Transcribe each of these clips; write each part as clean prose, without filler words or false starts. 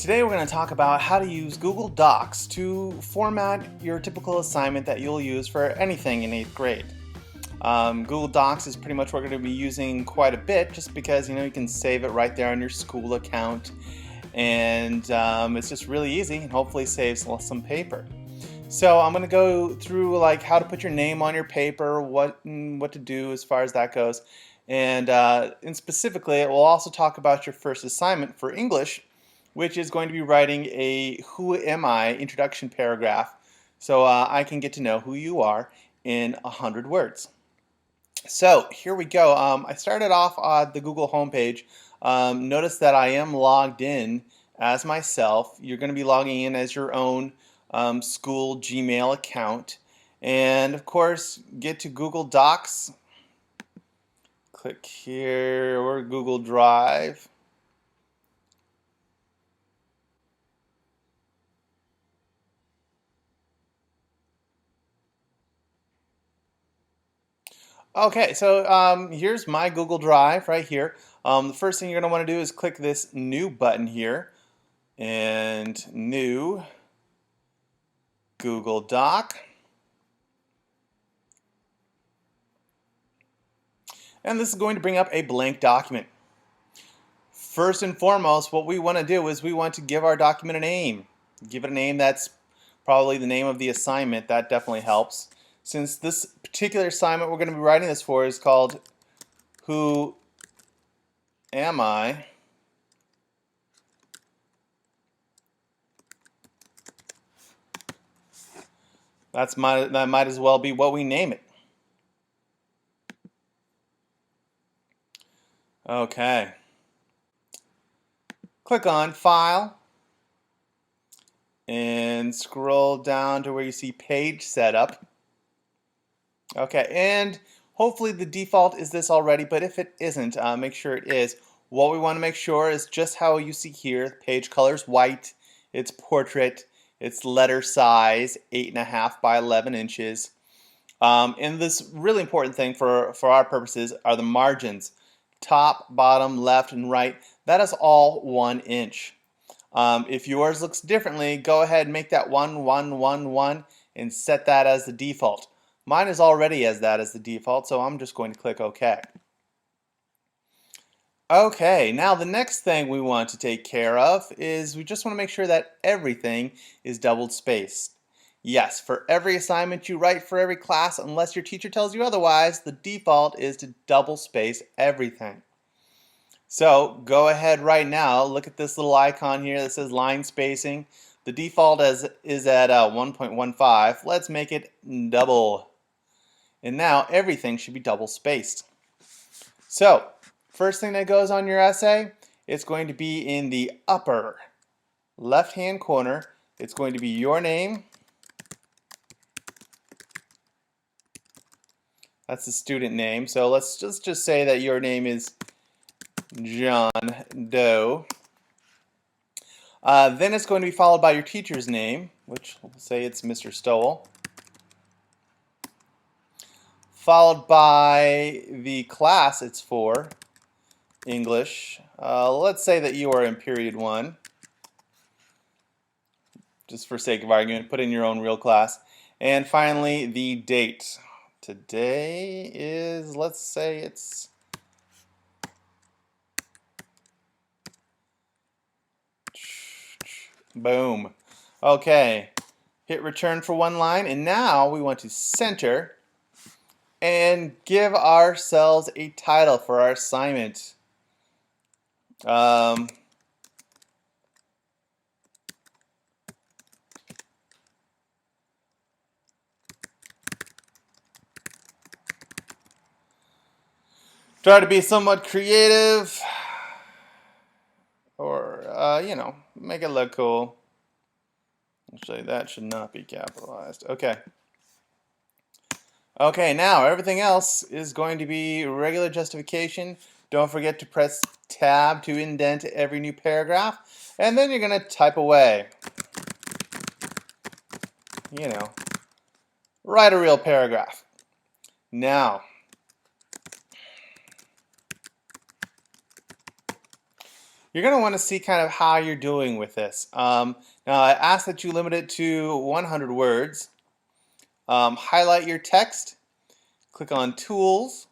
Today we're going to talk about how to use Google Docs to format your typical assignment that you'll use for anything in 8th grade. Google Docs is pretty much what we're going to be using quite a bit just because you can save it right there on your school account, and it's just really easy and hopefully saves some paper. So I'm going to go through how to put your name on your paper, what to do as far as that goes, and specifically we'll also talk about your first assignment for English, which is going to be writing a "Who am I?" introduction paragraph, so I can get to know who you are in 100 words. So here we go. I started off on the Google homepage. Notice that I am logged in as myself. You're going to be logging in as your own school Gmail account, and of course get to Google Docs. Click here or Google Drive. Okay, so here's my Google Drive right here. The first thing you're going to want to do is click this New button here, and New Google Doc. And this is going to bring up a blank document. First and foremost, what we want to do is we want to give our document a name. Give it a name that's probably the name of the assignment. That definitely helps. Since this particular assignment we're going to be writing this for is called "Who am I?" that might as well be what we name it. Okay. Click on File and scroll down to where you see Page Setup. Okay, and hopefully the default is this already, but if it isn't, make sure it is. What we want to make sure is just how you see here. The page color is white, it's portrait, it's letter size 8.5 by 11 inches. And this really important thing for our purposes are the margins. Top, bottom, left, and right. That is all 1 inch. If yours looks differently, go ahead and make that 1, 1, 1, 1 and set that as the default. Mine is already as the default, so I'm just going to click OK. Okay, now the next thing we want to take care of is we just want to make sure that everything is double spaced. Yes, for every assignment you write for every class, unless your teacher tells you otherwise, the default is to double space everything. So go ahead right now, look at this little icon here that says line spacing. The default is at 1.15. Let's make it double. And now everything should be double spaced. So first thing that goes on your essay, it's going to be in the upper left-hand corner. It's going to be your name. That's the student name. So let's just say that your name is John Doe. Then it's going to be followed by your teacher's name, which we'll say it's Mr. Stowell. Followed by the class it's for, English. Let's say that you are in period 1. Just for sake of argument, put in your own real class. And finally, the date. Today is, let's say it's boom. Okay, hit return for one line, and now we want to center and give ourselves a title for our assignment. Try to be somewhat creative, or make it look cool. Actually, that should not be capitalized. Okay. Okay, now everything else is going to be regular justification. Don't forget to press Tab to indent every new paragraph, and then you're going to type away. Write a real paragraph. Now, you're going to want to see kind of how you're doing with this. Now I ask that you limit it to 100 words. Highlight your text, click on Tools,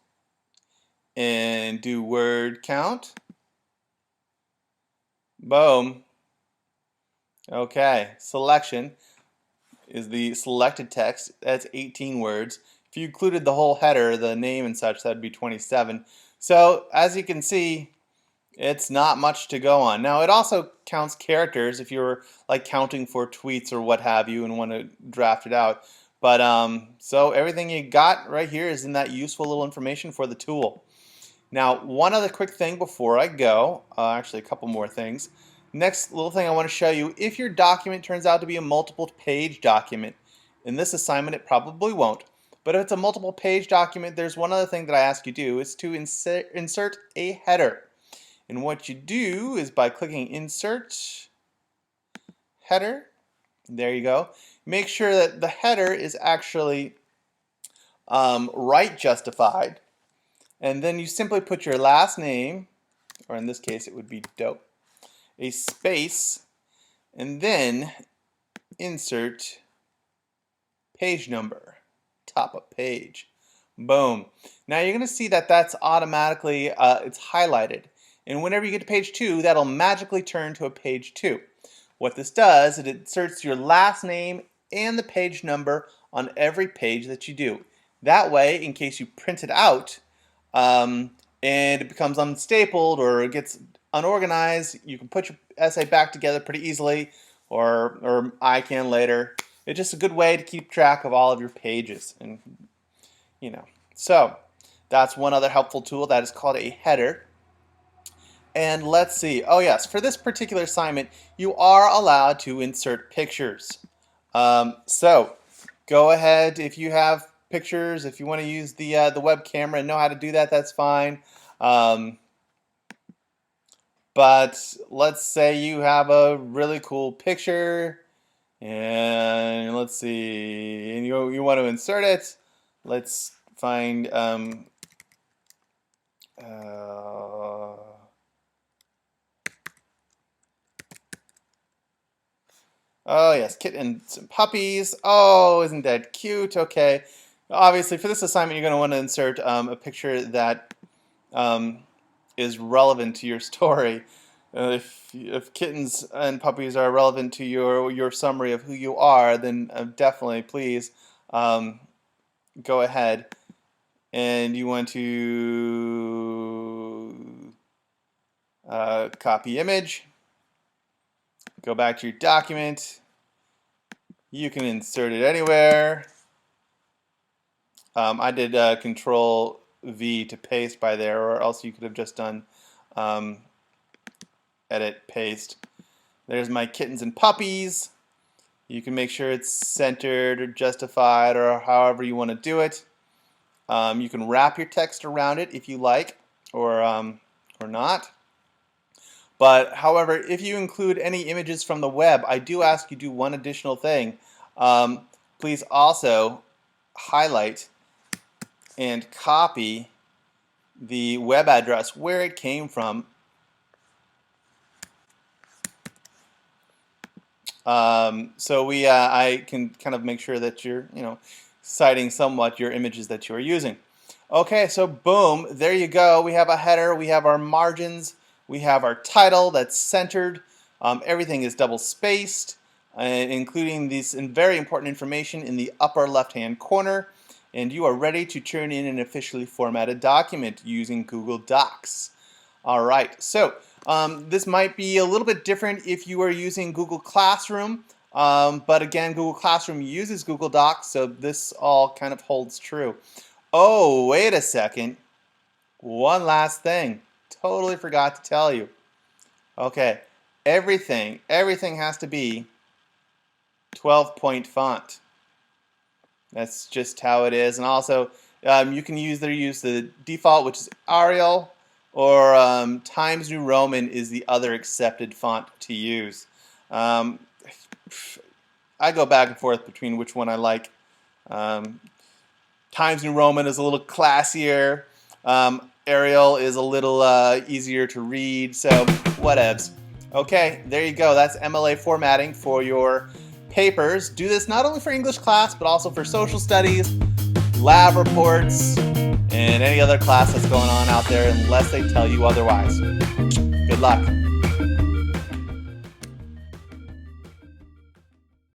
and do word count. Boom. Okay, selection is the selected text. That's 18 words. If you included the whole header, the name and such, that'd be 27. So as you can see, it's not much to go on. Now it also counts characters if you're like counting for tweets or what have you and want to draft it out. But so everything you got right here is in that useful little information for the tool. Now, one other quick thing before I go, actually a couple more things. Next little thing I want to show you, if your document turns out to be a multiple page document, in this assignment it probably won't, but if it's a multiple page document, there's one other thing that I ask you to do, is to insert a header. And what you do is by clicking Insert Header, there you go, make sure that the header is actually right justified. And then you simply put your last name, or in this case it would be dope, a space, and then insert page number, top of page. Boom. Now you're going to see that that's automatically, it's highlighted. And whenever you get to page 2, that'll magically turn to a page 2. What this does, it inserts your last name and the page number on every page that you do. That way, in case you print it out, and it becomes unstapled or it gets unorganized, you can put your essay back together pretty easily, or I can later. It's just a good way to keep track of all of your pages, and so that's one other helpful tool that is called a header. And let's see. Oh yes, for this particular assignment, you are allowed to insert pictures. So go ahead if you have pictures. If you want to use the web camera and know how to do that, that's fine. But let's say you have a really cool picture, and let's see, and you want to insert it. Let's find oh yes, kittens and puppies. Oh, isn't that cute? Okay. Obviously, for this assignment, you're going to want to insert a picture that is relevant to your story. If kittens and puppies are relevant to your summary of who you are, then definitely, please go ahead. And you want to copy image. Go back to your document. You can insert it anywhere. I did Control V to paste by there, or else you could have just done edit, paste. There's my kittens and puppies. You can make sure it's centered or justified or however you want to do it. You can wrap your text around it if you like, or not. But however, if you include any images from the web, I do ask you do one additional thing. Please also highlight and copy the web address where it came from. So I can kind of make sure that you're, citing somewhat your images that you are using. Okay, so boom, there you go. We have a header, we have our margins, we have our title that's centered. Everything is double spaced, including this very important information in the upper left-hand corner. And you are ready to turn in an officially formatted document using Google Docs. All right, so this might be a little bit different if you are using Google Classroom, but again, Google Classroom uses Google Docs, so this all kind of holds true. Oh, wait a second. One last thing. Totally forgot to tell you. Okay, everything has to be 12-point font. That's just how it is. And also, you can either use the default, which is Arial, or Times New Roman is the other accepted font to use. I go back and forth between which one I like. Times New Roman is a little classier. Arial is a little easier to read, so whatevs. Okay, there you go. That's M.L.A. formatting for your papers. Do this not only for English class, but also for social studies, lab reports, and any other class that's going on out there unless they tell you otherwise. Good luck.